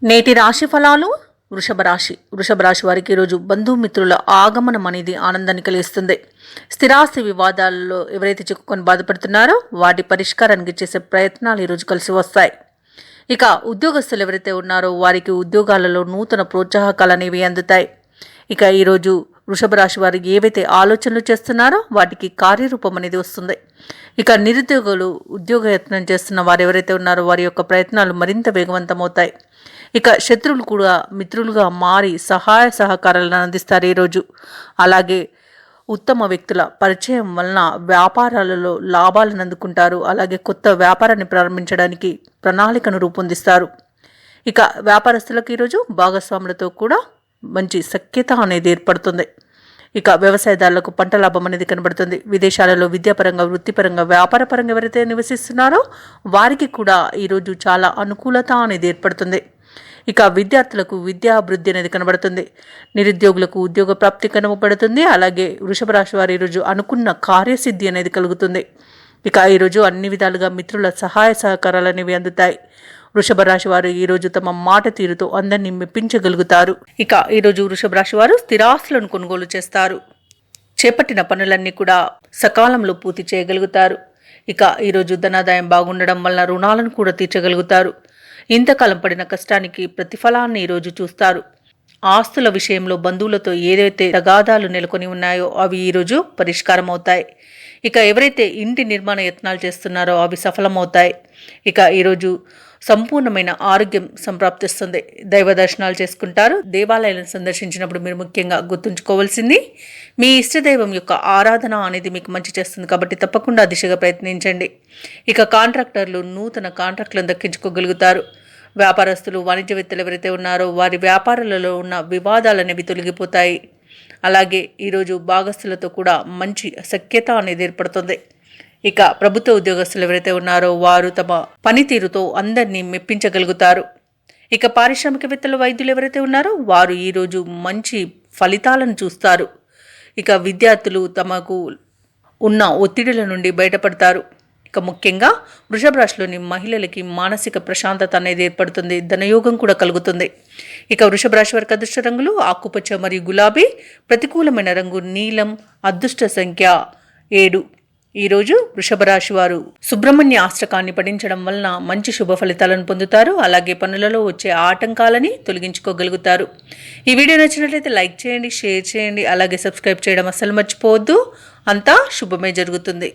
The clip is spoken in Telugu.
నేటి రాశి ఫలాలు. వృషభ రాశి వారికి ఈరోజు బంధుమిత్రుల ఆగమనం అనేది ఆనందాన్ని కలిగిస్తుంది. స్థిరాస్తి వివాదాలలో ఎవరైతే చిక్కుకొని బాధపడుతున్నారో వాటి పరిష్కారానికి చేసే ప్రయత్నాలు ఈరోజు కలిసి వస్తాయి. ఇక ఉద్యోగస్తులు ఎవరైతే ఉన్నారో వారికి ఉద్యోగాలలో నూతన ప్రోత్సాహకాలు అనేవి అందుతాయి. ఇక ఈరోజు వృషభ రాశి వారు ఏవైతే ఆలోచనలు చేస్తున్నారో వాటికి కార్యరూపం అనేది వస్తుంది. ఇక నిరుద్యోగులు ఉద్యోగ యత్నం చేస్తున్న వారు ఎవరైతే ఉన్నారో వారి యొక్క ప్రయత్నాలు మరింత వేగవంతమవుతాయి. ఇక శత్రువులు కూడా మిత్రులుగా మారి సహాయ సహకారాలను అందిస్తారు ఈరోజు. అలాగే ఉత్తమ వ్యక్తుల పరిచయం వలన వ్యాపారాలలో లాభాలను అందుకుంటారు. అలాగే కొత్త వ్యాపారాన్ని ప్రారంభించడానికి ప్రణాళికను రూపొందిస్తారు. ఇక వ్యాపారస్తులకు ఈరోజు భాగస్వాములతో కూడా మంచి సఖ్యత అనేది ఏర్పడుతుంది. ఇక వ్యవసాయదారులకు పంట లాభం అనేది కనబడుతుంది. విదేశాలలో విద్యాపరంగా, వృత్తిపరంగా, వ్యాపారపరంగా ఎవరైతే నివసిస్తున్నారో వారికి కూడా ఈరోజు చాలా అనుకూలత అనేది ఏర్పడుతుంది. ఇక విద్యార్థులకు విద్యాభివృద్ధి అనేది కనబడుతుంది. నిరుద్యోగులకు ఉద్యోగ ప్రాప్తి కనబడుతుంది. అలాగే వృషభ రాశి వారు ఈరోజు అనుకున్న కార్యసిద్ధి అనేది కలుగుతుంది. ఇక ఈరోజు అన్ని విధాలుగా మిత్రుల సహాయ సహకారాలు అనేవి అందుతాయి. వృషభ రాశి వారు ఈరోజు తమ మాట తీరుతో అందరినీ మెప్పించగలుగుతారు. ఇక ఈరోజు వృషభ రాశి వారు స్థిరాస్తులను కొనుగోలు చేస్తారు. చేపట్టిన పనులన్నీ కూడా సకాలంలో పూర్తి చేయగలుగుతారు. ఇక ఈరోజు ధనాదాయం బాగుండడం వలన రుణాలను కూడా తీర్చగలుగుతారు. ఇంతకాలం పడిన కష్టానికి ప్రతిఫలాన్ని ఈరోజు చూస్తారు. ఆస్తుల విషయంలో బంధువులతో ఏదైతే తగాదాలు నెలకొని ఉన్నాయో అవి ఈరోజు పరిష్కారం అవుతాయి. ఇక ఎవరైతే ఇంటి నిర్మాణ యత్నాలు చేస్తున్నారో అవి సఫలమవుతాయి. ఇక ఈరోజు సంపూర్ణమైన ఆరోగ్యం సంప్రాప్తిస్తుంది. దైవ దర్శనాలు చేసుకుంటారు. దేవాలయాలను సందర్శించినప్పుడు మీరు ముఖ్యంగా గుర్తుంచుకోవాల్సింది మీ ఇష్టదైవం యొక్క ఆరాధన అనేది మీకు మంచి చేస్తుంది కాబట్టి తప్పకుండా దిశగా ప్రయత్నించండి. ఇక కాంట్రాక్టర్లు నూతన కాంట్రాక్టులను దక్కించుకోగలుగుతారు. వ్యాపారస్తులు, వాణిజ్యవేత్తలు ఎవరైతే ఉన్నారో వారి వ్యాపారాలలో ఉన్న వివాదాలు అనేవి తొలగిపోతాయి. అలాగే ఈరోజు భాగస్తులతో కూడా మంచి సఖ్యత అనేది ఏర్పడుతుంది. ఇక ప్రభుత్వ ఉద్యోగస్తులు ఎవరైతే ఉన్నారో వారు తమ పనితీరుతో అందరినీ మెప్పించగలుగుతారు. ఇక పారిశ్రామికవేత్తలు, వైద్యులు ఎవరైతే ఉన్నారో వారు ఈరోజు మంచి ఫలితాలను చూస్తారు. ఇక విద్యార్థులు తమకు ఉన్న ఒత్తిడిల నుండి బయటపడతారు. ఇక ముఖ్యంగా వృషభ రాశిలోని మహిళలకి మానసిక ప్రశాంతత అనేది ఏర్పడుతుంది. ధనయోగం కూడా కలుగుతుంది. ఇక వృషభ రాశి వారికి అదృష్ట రంగులు ఆకుపచ్చ మరియు గులాబీ. ప్రతికూలమైన రంగు నీలం. అదృష్ట సంఖ్య 7. ఈరోజు వృషభ రాశి వారు సుబ్రహ్మణ్య అష్టకాన్ని పఠించడం వలన మంచి శుభ ఫలితాలను పొందుతారు. అలాగే పనులలో వచ్చే ఆటంకాలని తొలగించుకోగలుగుతారు. ఈ వీడియో నచ్చినట్లయితే లైక్ చేయండి, షేర్ చేయండి, అలాగే సబ్స్క్రైబ్ చేయడం అస్సలు మర్చిపోవద్దు. అంతా శుభమే జరుగుతుంది.